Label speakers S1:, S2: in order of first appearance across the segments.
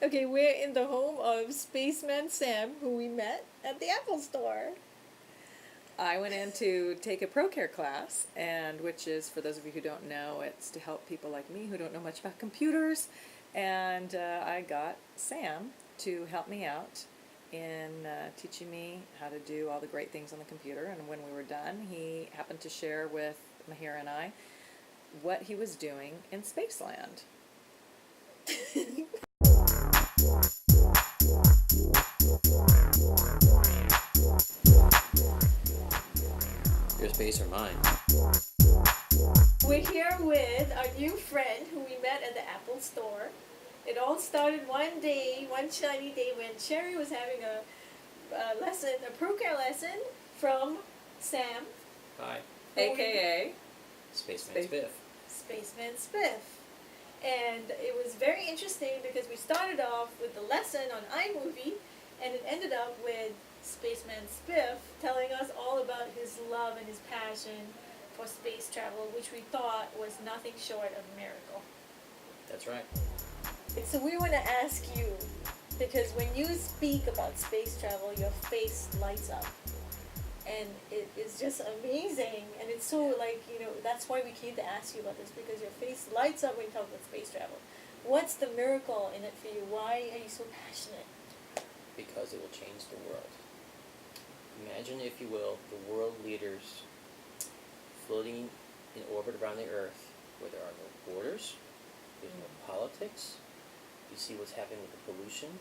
S1: Okay, we're in the home of Spaceman Sam, who we met at the Apple Store. I went in to take a ProCare class, and which is, for those of you who don't know, it's to help people like me who don't know much about computers. And I got Sam to help me out in teaching me how to do all the great things on the computer. And when we were done, he happened to share with Mahira and I what he was doing in Spaceland.
S2: Your space or mine?
S1: We're here with our new friend who we met at the Apple Store. It all started one day, one shiny day, when Sherry was having a lesson, a ProCare lesson from Sam.
S2: Hi.
S1: AKA
S2: Spaceman Spiff.
S1: Spaceman Spiff. And it was very interesting because we started off with the lesson on iMovie, and it ended up with Spaceman Spiff telling us all about his love and his passion for space travel, which we thought was nothing short of a miracle.
S2: That's right.
S1: So we want to ask you, because when you speak about space travel, your face lights up. And it is just amazing. And it's so that's why we came to ask you about this, because your face lights up when you talk about space travel. What's the miracle in it for you? Why are you so passionate?
S2: Because it will change the world. Imagine, if you will, the world leaders floating in orbit around the Earth where there are no borders, there's no politics. You see what's happening with the pollution.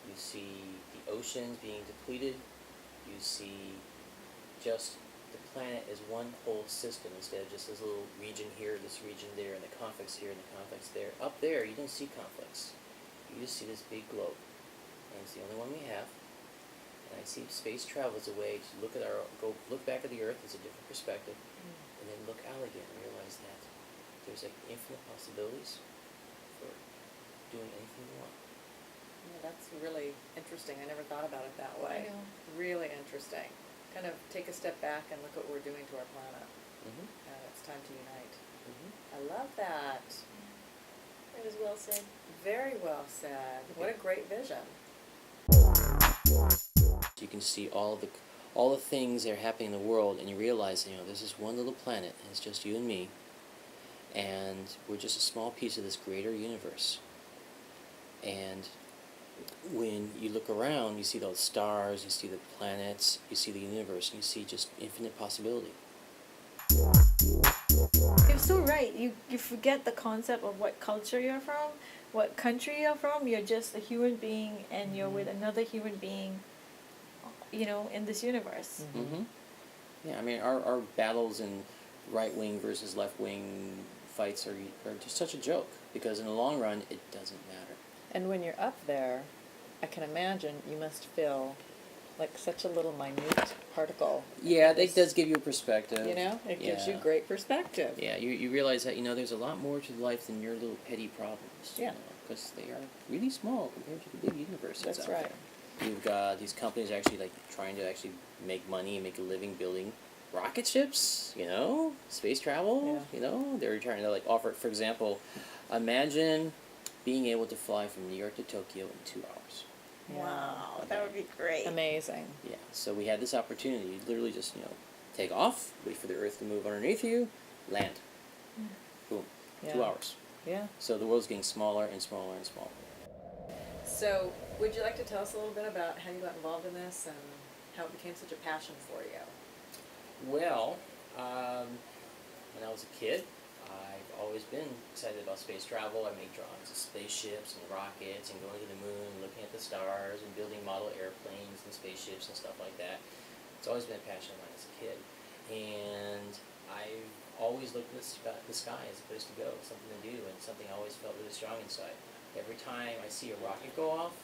S2: You see the oceans being depleted. You see just the planet as one whole system instead of just this little region here, this region there, and the conflicts here and the conflicts there. Up there, you don't see conflicts. You just see this big globe. And it's the only one we have. And I see space travel as a way to look look back at the Earth as a different perspective, and then look out again and realize that there's like infinite possibilities for doing anything you want.
S1: Yeah, that's really interesting. I never thought about it that way. I know. Really interesting. Kind of take a step back and look what we're doing to our planet. It's time to unite. I love that. It was well said. Very well said. What a great vision.
S2: You can see all the things that are happening in the world, and you realize, this is one little planet, and it's just you and me, and we're just a small piece of this greater universe. And when you look around, you see those stars, you see the planets, you see the universe, and you see just infinite possibility.
S1: You're so right. You forget the concept of what culture you're from, what country you're from. You're just a human being, and you're with another human being, in this universe.
S2: Yeah, I mean, our battles in right-wing versus left-wing fights are just such a joke, because in the long run, it doesn't matter.
S1: And when you're up there, I can imagine you must feel like such a little minute particle.
S2: Yeah, that does give you a perspective.
S1: It gives you great perspective.
S2: Yeah, you realize that, there's a lot more to life than your little petty problems.
S1: Yeah.
S2: Because they are really small compared to the big universe that's out
S1: right.
S2: there. You've got these companies actually trying to actually make money and make a living building rocket ships, space travel, they're trying to offer, for example, imagine being able to fly from New York to Tokyo in 2 hours.
S1: Wow, that would be great. Amazing.
S2: Yeah, so we had this opportunity. You literally just, take off, wait for the Earth to move underneath you, land. Boom.
S1: Yeah.
S2: 2 hours.
S1: Yeah.
S2: So the world's getting smaller and smaller and smaller.
S1: So, would you like to tell us a little bit about how you got involved in this and how it became such a passion for you?
S2: Well, when I was a kid, I've always been excited about space travel. I make drawings of spaceships and rockets and going to the moon and looking at the stars and building model airplanes and spaceships and stuff like that. It's always been a passion of mine as a kid. And I've always looked at the sky as a place to go, something to do, and something I always felt really strong inside. Every time I see a rocket go off,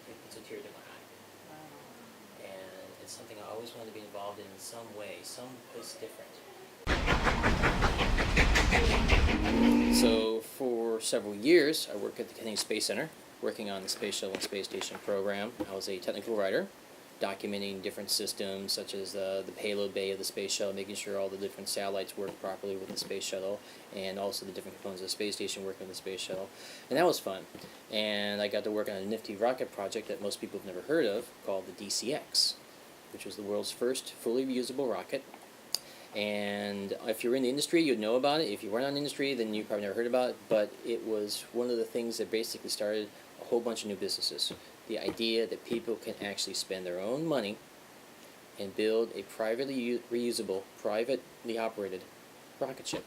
S2: it puts a tear to my eye. Wow. And it's something I always wanted to be involved in some way, some place different. So for several years, I worked at the Kennedy Space Center, working on the Space Shuttle and Space Station program. I was a technical writer, documenting different systems such as the payload bay of the space shuttle, making sure all the different satellites work properly with the space shuttle, and also the different components of the space station working with the space shuttle. And that was fun. And I got to work on a nifty rocket project that most people have never heard of called the DCX, which was the world's first fully reusable rocket. And if you're in the industry, you'd know about it. If you weren't in the industry, then you probably never heard about it. But it was one of the things that basically started a whole bunch of new businesses. The idea that people can actually spend their own money and build a privately reusable, privately operated rocket ship.